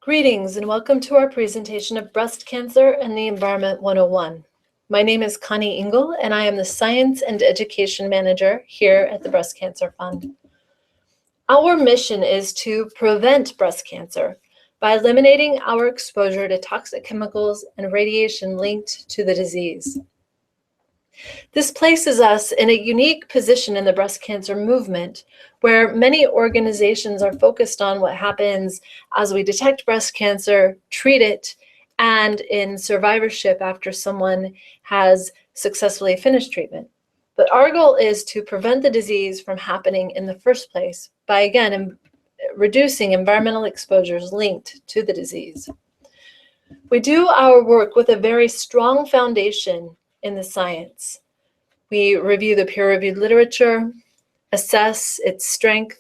Greetings and welcome to our presentation of Breast Cancer and the Environment 101. My name is Connie Engel and I am the Science and Education Manager here at the Breast Cancer Fund. Our mission is to prevent breast cancer by eliminating our exposure to toxic chemicals and radiation linked to the disease. This places us in a unique position in the breast cancer movement, where many organizations are focused on what happens as we detect breast cancer, treat it, and in survivorship after someone has successfully finished treatment. But our goal is to prevent the disease from happening in the first place by, again, reducing environmental exposures linked to the disease. We do our work with a very strong foundation in the science. We review the peer-reviewed literature, assess its strength,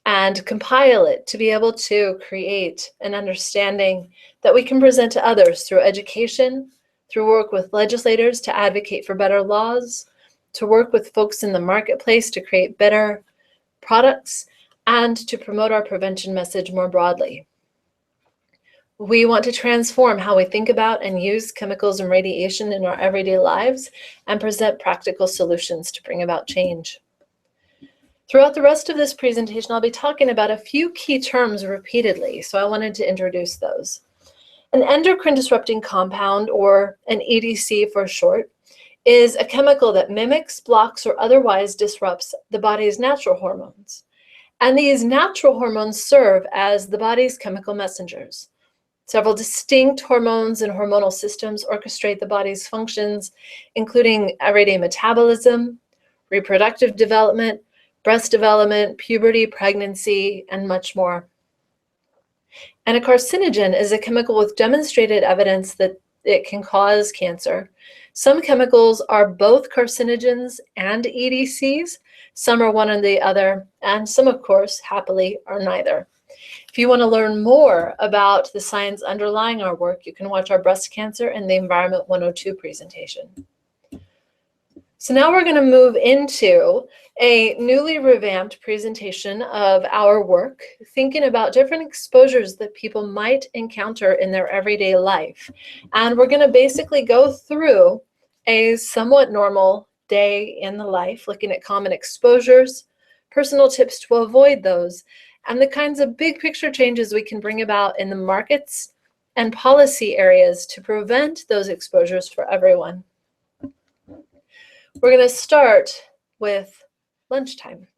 and compile it to be able to create an understanding that we can present to others through education, through work with legislators to advocate for better laws, to work with folks in the marketplace to create better products, and to promote our prevention message more broadly. We want to transform how we think about and use chemicals and radiation in our everyday lives and present practical solutions to bring about change. Throughout the rest of this presentation, I'll be talking about a few key terms repeatedly, so I wanted to introduce those. An endocrine disrupting compound, or an EDC for short, is a chemical that mimics, blocks, or otherwise disrupts the body's natural hormones. And these natural hormones serve as the body's chemical messengers. Several distinct hormones and hormonal systems orchestrate the body's functions, including everyday metabolism, reproductive development, breast development, puberty, pregnancy, and much more. And a carcinogen is a chemical with demonstrated evidence that it can cause cancer. Some chemicals are both carcinogens and EDCs. Some are one or the other, and some, of course, happily, are neither. If you want to learn more about the science underlying our work, you can watch our Breast Cancer and the Environment 102 presentation. So now we're going to move into a newly revamped presentation of our work, thinking about different exposures that people might encounter in their everyday life. And we're going to basically go through a somewhat normal day in the life, looking at common exposures, personal tips to avoid those, and the kinds of big picture changes we can bring about in the markets and policy areas to prevent those exposures for everyone. We're going to start with lunchtime.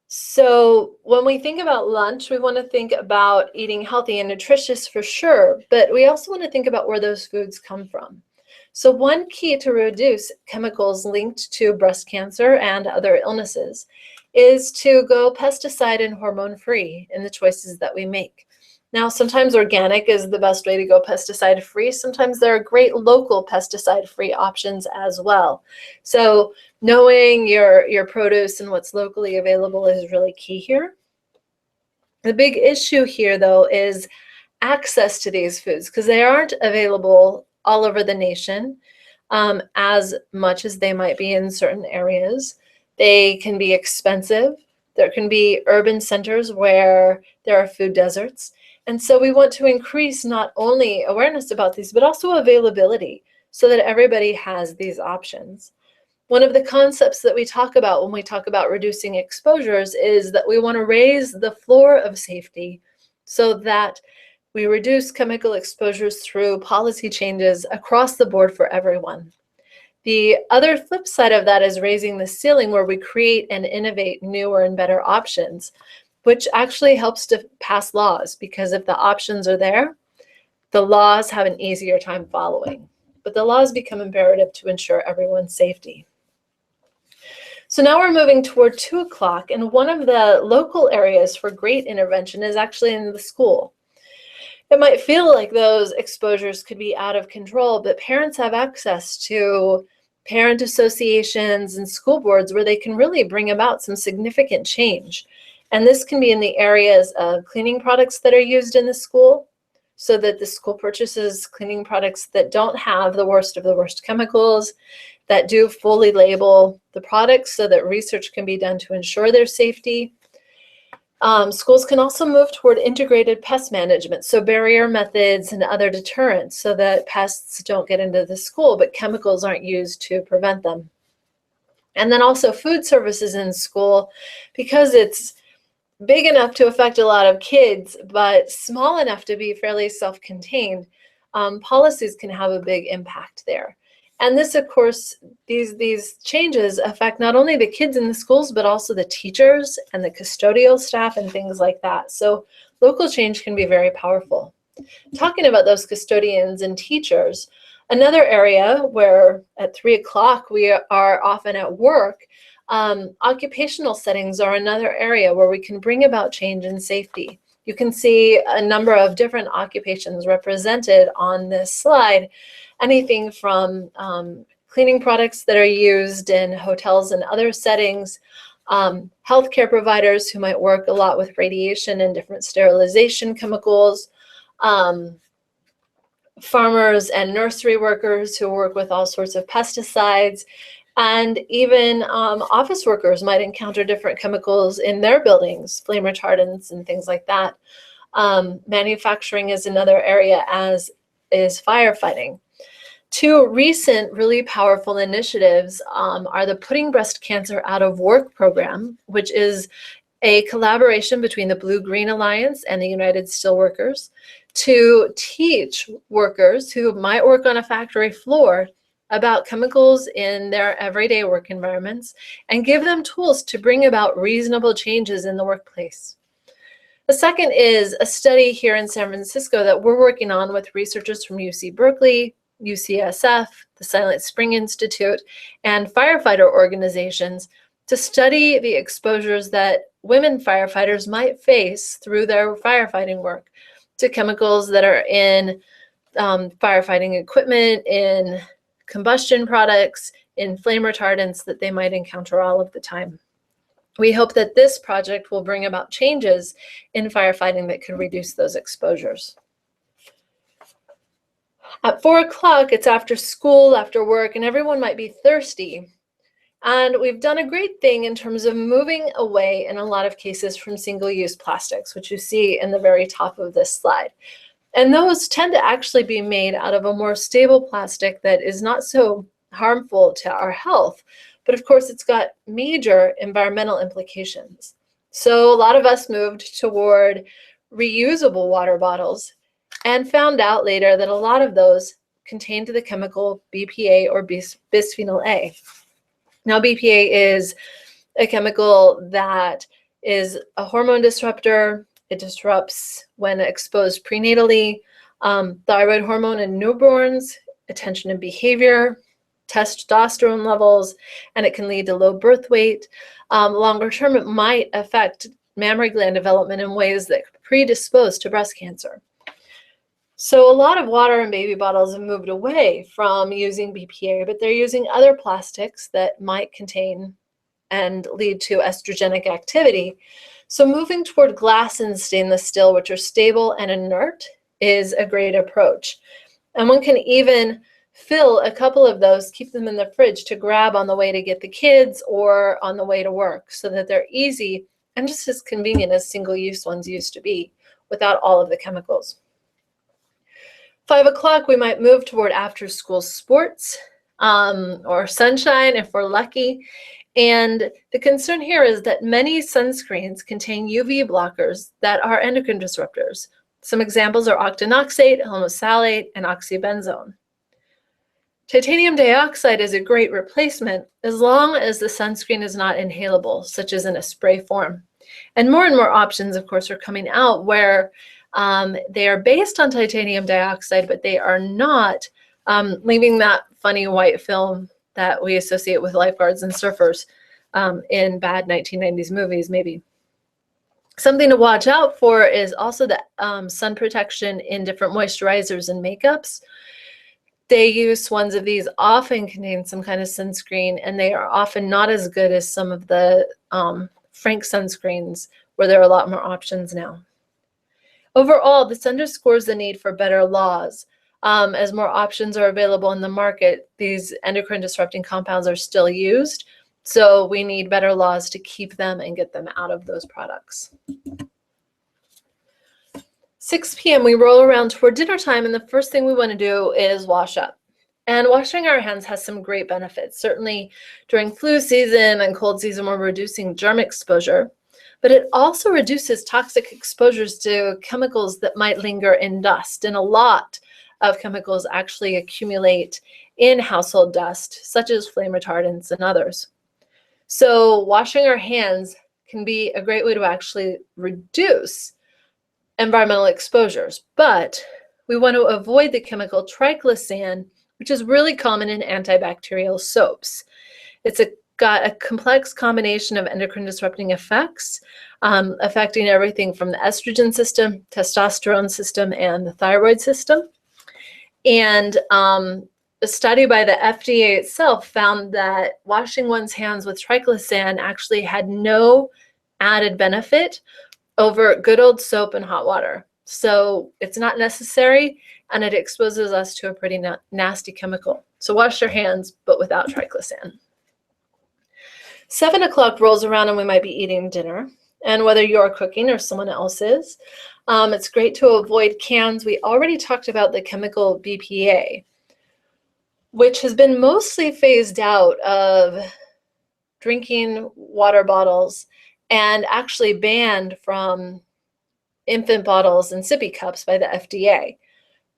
So when we think about lunch, we want to think about eating healthy and nutritious for sure, but we also want to think about where those foods come from. So one key to reduce chemicals linked to breast cancer and other illnesses is to go pesticide and hormone-free in the choices that we make. Now, sometimes organic is the best way to go pesticide-free. Sometimes there are great local pesticide-free options as well. So knowing your produce and what's locally available is really key here. The big issue here, though, is access to these foods, because they aren't available all over the nation as much as they might be in certain areas. They can be expensive. There can be urban centers where there are food deserts. And so we want to increase not only awareness about these, but also availability so that everybody has these options. One of the concepts that we talk about when we talk about reducing exposures is that we want to raise the floor of safety so that we reduce chemical exposures through policy changes across the board for everyone. The other flip side of that is raising the ceiling, where we create and innovate newer and better options, which actually helps to pass laws, because if the options are there, the laws have an easier time following. But the laws become imperative to ensure everyone's safety. So now we're moving toward 2 o'clock, and one of the local areas for great intervention is actually in the school. It might feel like those exposures could be out of control, but parents have access to parent associations and school boards where they can really bring about some significant change. And this can be in the areas of cleaning products that are used in the school, so that the school purchases cleaning products that don't have the worst of the worst chemicals, that do fully label the products so that research can be done to ensure their safety. Schools can also move toward integrated pest management, so barrier methods and other deterrents so that pests don't get into the school, but chemicals aren't used to prevent them. And then also food services in school, because it's big enough to affect a lot of kids, but small enough to be fairly self-contained, policies can have a big impact there. And this, of course, these changes affect not only the kids in the schools, but also the teachers and the custodial staff and things like that. So local change can be very powerful. Talking about those custodians and teachers, another area where at 3 o'clock we are often at work, occupational settings are another area where we can bring about change and safety. You can see a number of different occupations represented on this slide, anything from cleaning products that are used in hotels and other settings, healthcare providers who might work a lot with radiation and different sterilization chemicals, farmers and nursery workers who work with all sorts of pesticides, and even office workers might encounter different chemicals in their buildings, flame retardants and things like that. Manufacturing is another area, as is firefighting. Two recent really powerful initiatives are the Putting Breast Cancer Out of Work program, which is a collaboration between the Blue-Green Alliance and the United Steelworkers to teach workers who might work on a factory floor about chemicals in their everyday work environments and give them tools to bring about reasonable changes in the workplace. The second is a study here in San Francisco that we're working on with researchers from UC Berkeley, UCSF, the Silent Spring Institute, and firefighter organizations to study the exposures that women firefighters might face through their firefighting work to chemicals that are in firefighting equipment, in combustion products, in flame retardants that they might encounter all of the time. We hope that this project will bring about changes in firefighting that could reduce those exposures. At 4 o'clock, it's after school, after work, and everyone might be thirsty. And we've done a great thing in terms of moving away, in a lot of cases, from single-use plastics, which you see in the very top of this slide. And those tend to actually be made out of a more stable plastic that is not so harmful to our health. But of course, it's got major environmental implications. So a lot of us moved toward reusable water bottles and found out later that a lot of those contained the chemical BPA or bisphenol A. Now, BPA is a chemical that is a hormone disruptor. It disrupts when exposed prenatally, thyroid hormone in newborns, attention and behavior, testosterone levels, and it can lead to low birth weight. Longer term, it might affect mammary gland development in ways that predispose to breast cancer. So a lot of water and baby bottles have moved away from using BPA, but they're using other plastics that might contain and lead to estrogenic activity. So moving toward glass and stainless steel, which are stable and inert, is a great approach. And one can even fill a couple of those, keep them in the fridge to grab on the way to get the kids or on the way to work so that they're easy and just as convenient as single-use ones used to be without all of the chemicals. 5 o'clock, we might move toward after-school sports or sunshine if we're lucky. And the concern here is that many sunscreens contain UV blockers that are endocrine disruptors. Some examples are octinoxate, homosalate, and oxybenzone. Titanium dioxide is a great replacement as long as the sunscreen is not inhalable, such as in a spray form. And more options, of course, are coming out where they are based on titanium dioxide, but they are not leaving that funny white film that we associate with lifeguards and surfers in bad 1990s movies, maybe. Something to watch out for is also the sun protection in different moisturizers and makeups. They use ones of these often contain some kind of sunscreen, and they are often not as good as some of the Frank sunscreens, where there are a lot more options now. Overall, this underscores the need for better laws. As more options are available in the market, these endocrine disrupting compounds are still used, So we need better laws to keep them and get them out of those products. 6 p.m. we roll around toward dinner time, and the first thing we want to do is wash up. And washing our hands has some great benefits. Certainly during flu season and cold season, we're reducing germ exposure, but it also reduces toxic exposures to chemicals that might linger in dust. And a lot of chemicals actually accumulate in household dust, such as flame retardants and others. So washing our hands can be a great way to actually reduce environmental exposures, but we want to avoid the chemical triclosan, which is really common in antibacterial soaps. It's got a complex combination of endocrine disrupting effects, affecting everything from the estrogen system, testosterone system, and the thyroid system. And a study by the FDA itself found that washing one's hands with triclosan actually had no added benefit over good old soap and hot water. So it's not necessary, and it exposes us to a pretty nasty chemical. So wash your hands, but without triclosan. 7 o'clock rolls around and we might be eating dinner. And whether you're cooking or someone else is, it's great to avoid cans. We already talked about the chemical BPA, which has been mostly phased out of drinking water bottles and actually banned from infant bottles and sippy cups by the FDA.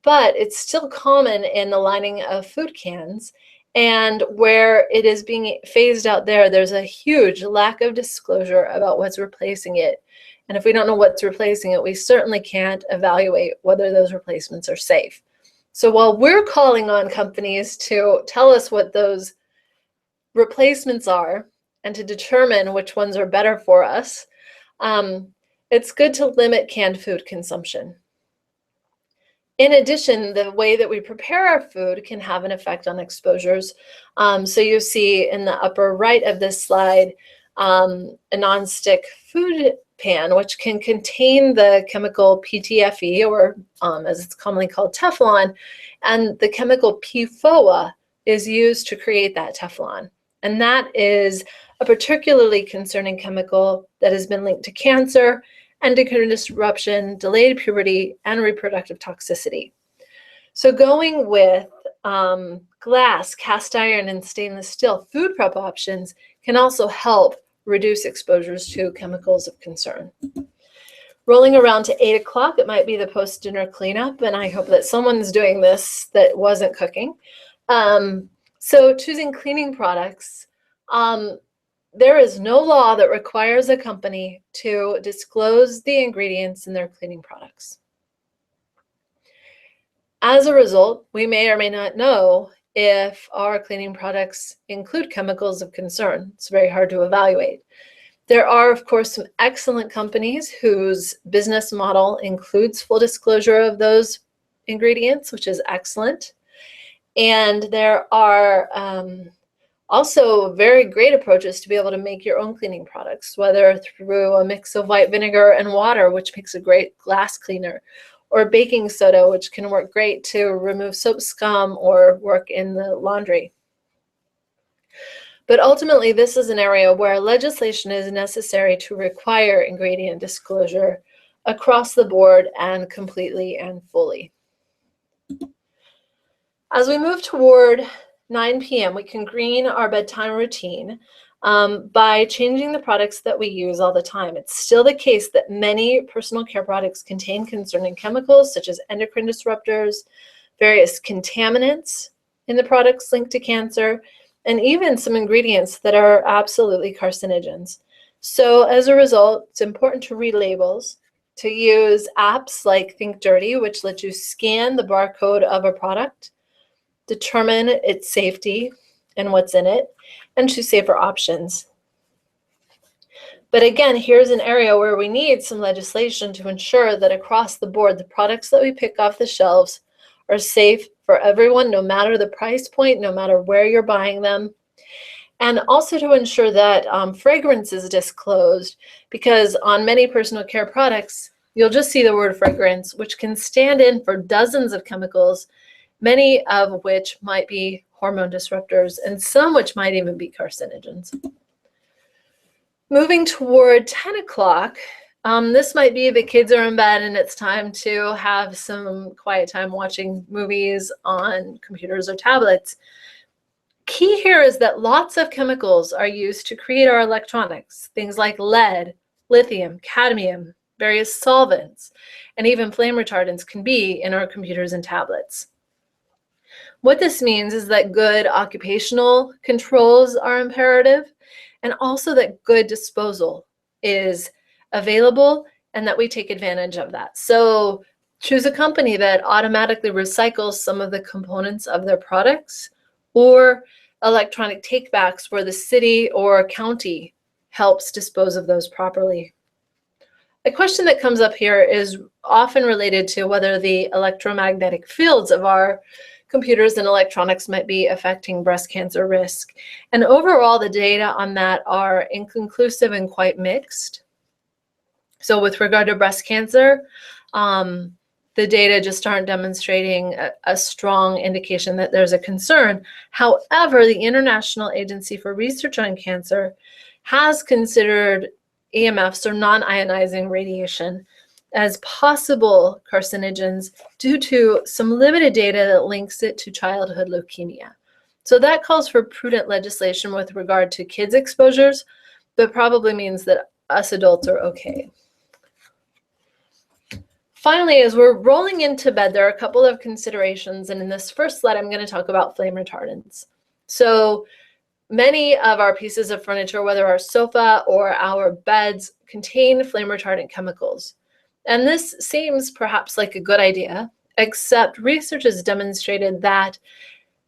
But it's still common in the lining of food cans, and where it is being phased out there, there's a huge lack of disclosure about what's replacing it. And if we don't know what's replacing it, we certainly can't evaluate whether those replacements are safe. So while we're calling on companies to tell us what those replacements are and to determine which ones are better for us, it's good to limit canned food consumption. In addition, the way that we prepare our food can have an effect on exposures. So you see in the upper right of this slide, a nonstick food pan, which can contain the chemical PTFE, or as it's commonly called, Teflon, and the chemical PFOA is used to create that Teflon. And that is a particularly concerning chemical that has been linked to cancer, endocrine disruption, delayed puberty, and reproductive toxicity. So going with glass, cast iron, and stainless steel food prep options can also help reduce exposures to chemicals of concern. Rolling around to 8 o'clock, it might be the post-dinner cleanup, and I hope that someone's doing this that wasn't cooking. So choosing cleaning products, there is no law that requires a company to disclose the ingredients in their cleaning products. As a result, we may or may not know if our cleaning products include chemicals of concern. It's very hard to evaluate. There are, of course, some excellent companies whose business model includes full disclosure of those ingredients, which is excellent. And there are also very great approaches to be able to make your own cleaning products, whether through a mix of white vinegar and water, which makes a great glass cleaner, or baking soda, which can work great to remove soap scum or work in the laundry. But ultimately, this is an area where legislation is necessary to require ingredient disclosure across the board and completely and fully. As we move toward 9 p.m., we can green our bedtime routine by changing the products that we use all the time. It's still the case that many personal care products contain concerning chemicals such as endocrine disruptors, various contaminants in the products linked to cancer, and even some ingredients that are absolutely carcinogens. So as a result, it's important to read labels, to use apps like Think Dirty, which lets you scan the barcode of a product, determine its safety and what's in it, and choose safer options. But again, here's an area where we need some legislation to ensure that across the board, the products that we pick off the shelves are safe for everyone, no matter the price point, no matter where you're buying them. And also to ensure that fragrance is disclosed, because on many personal care products, you'll just see the word fragrance, which can stand in for dozens of chemicals many of which might be hormone disruptors and some which might even be carcinogens. Moving toward 10 o'clock, this might be the kids are in bed and it's time to have some quiet time watching movies on computers or tablets. Key here is that lots of chemicals are used to create our electronics, things like lead, lithium, cadmium, various solvents, and even flame retardants can be in our computers and tablets. What this means is that good occupational controls are imperative, and also that good disposal is available and that we take advantage of that. So choose a company that automatically recycles some of the components of their products, or electronic takebacks where the city or county helps dispose of those properly. A question that comes up here is often related to whether the electromagnetic fields of our computers and electronics might be affecting breast cancer risk. And overall, the data on that are inconclusive and quite mixed. So with regard to breast cancer, the data just aren't demonstrating a strong indication that there's a concern. However, the International Agency for Research on Cancer has considered EMFs, or non-ionizing radiation, as possible carcinogens due to some limited data that links it to childhood leukemia. So that calls for prudent legislation with regard to kids' exposures, but probably means that us adults are okay. Finally, as we're rolling into bed, there are a couple of considerations, and in this first slide, I'm going to talk about flame retardants. So many of our pieces of furniture, whether our sofa or our beds, contain flame retardant chemicals. And this seems perhaps like a good idea, except research has demonstrated that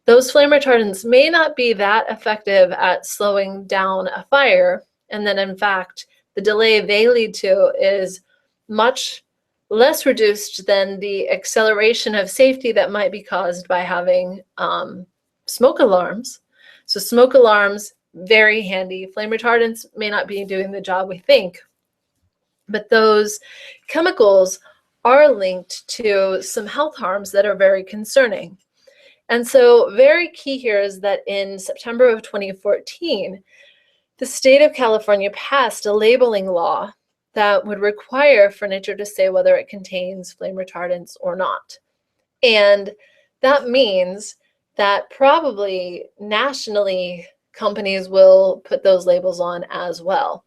those flame retardants may not be that effective at slowing down a fire, and that in fact, the delay they lead to is much less reduced than the acceleration of safety that might be caused by having smoke alarms. So smoke alarms, very handy. Flame retardants may not be doing the job we think, but those chemicals are linked to some health harms that are very concerning. And so very key here is that in September of 2014, the state of California passed a labeling law that would require furniture to say whether it contains flame retardants or not. And that means that probably nationally companies will put those labels on as well,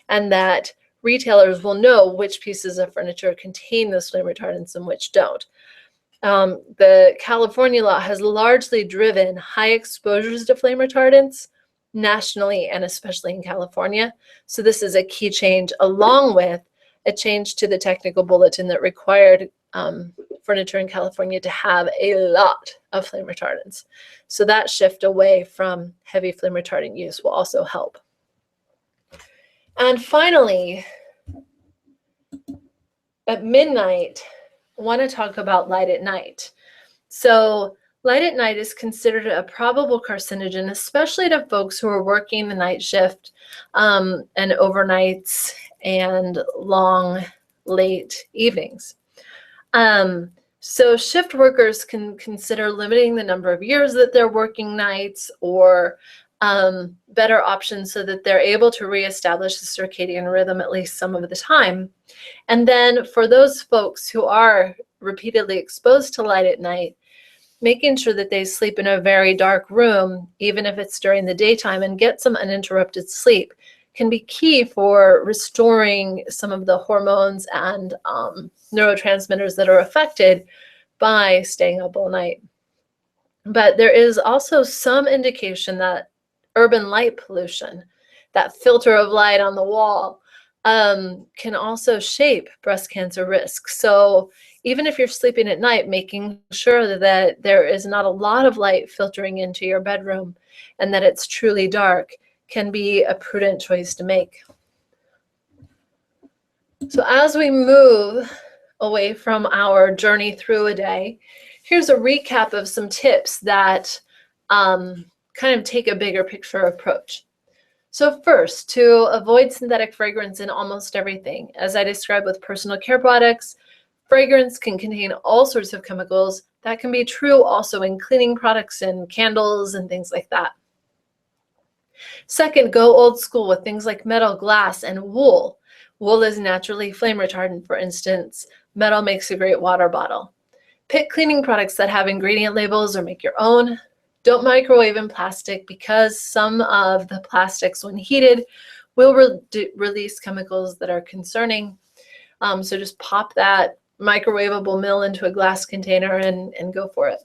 and that retailers will know which pieces of furniture contain those flame retardants and which don't. The California law has largely driven high exposures to flame retardants nationally and especially in California. So this is a key change, along with a change to the technical bulletin that required furniture in California to have a lot of flame retardants. So that shift away from heavy flame retardant use will also help. And finally, at midnight, I want to talk about light at night. So light at night is considered a probable carcinogen, especially to folks who are working the night shift and overnights and long, late evenings. So shift workers can consider limiting the number of years that they're working nights, or better options so that they're able to reestablish the circadian rhythm at least some of the time. And then for those folks who are repeatedly exposed to light at night, making sure that they sleep in a very dark room, even if it's during the daytime, and get some uninterrupted sleep can be key for restoring some of the hormones and neurotransmitters that are affected by staying up all night. But there is also some indication that urban light pollution, that filter of light on the wall, can also shape breast cancer risk. So even if you're sleeping at night, making sure that there is not a lot of light filtering into your bedroom and that it's truly dark can be a prudent choice to make. So as we move away from our journey through a day, here's a recap of some tips that kind of take a bigger picture approach. So first, to avoid synthetic fragrance in almost everything. As I described with personal care products, fragrance can contain all sorts of chemicals That can be true also in cleaning products and candles and things like that. Second, go old school with things like metal, glass, and wool. Wool is naturally flame retardant, for instance. Metal makes a great water bottle. Pick cleaning products that have ingredient labels or make your own. Don't microwave in plastic because some of the plastics, when heated, will release chemicals that are concerning. So just pop that microwavable mill into a glass container and go for it.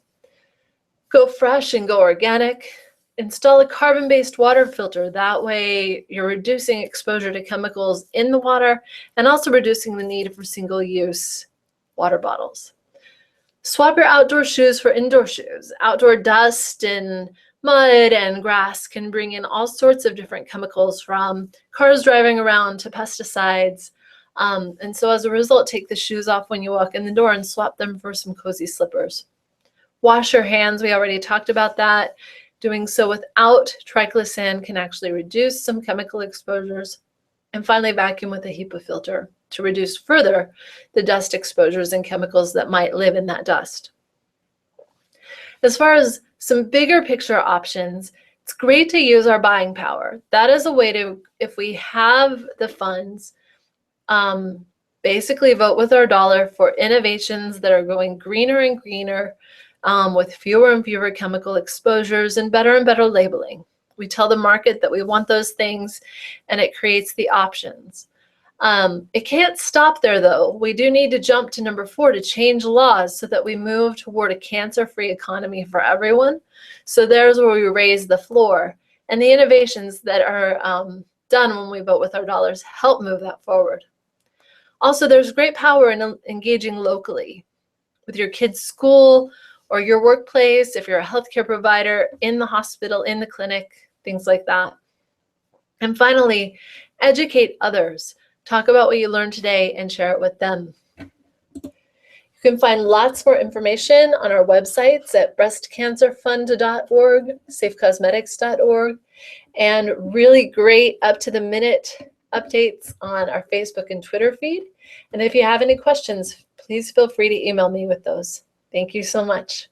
Go fresh and go organic. Install a carbon-based water filter. That way you're reducing exposure to chemicals in the water and also reducing the need for single-use water bottles. Swap your outdoor shoes for indoor shoes. Outdoor dust and mud and grass can bring in all sorts of different chemicals, from cars driving around to pesticides. And so as a result, take the shoes off when you walk in the door and swap them for some cozy slippers. Wash your hands. We already talked about that. Doing so without triclosan can actually reduce some chemical exposures. And finally, vacuum with a HEPA filter to reduce further the dust exposures and chemicals that might live in that dust. As far as some bigger picture options, it's great to use our buying power. That is a way to, if we have the funds, basically vote with our dollar for innovations that are going greener and greener, with fewer and fewer chemical exposures and better labeling. We tell the market that we want those things, and it creates the options. It can't stop there, though. We do need to jump to number 4 to change laws so that we move toward a cancer-free economy for everyone. So there's where we raise the floor. And the innovations that are done when we vote with our dollars help move that forward. Also, there's great power in engaging locally with your kids' school or your workplace, if you're a healthcare provider, in the hospital, in the clinic, things like that. And finally, educate others. Talk about what you learned today and share it with them. You can find lots more information on our websites at breastcancerfund.org, safecosmetics.org, and really great up-to-the-minute updates on our Facebook and Twitter feed. And if you have any questions, please feel free to email me with those. Thank you so much.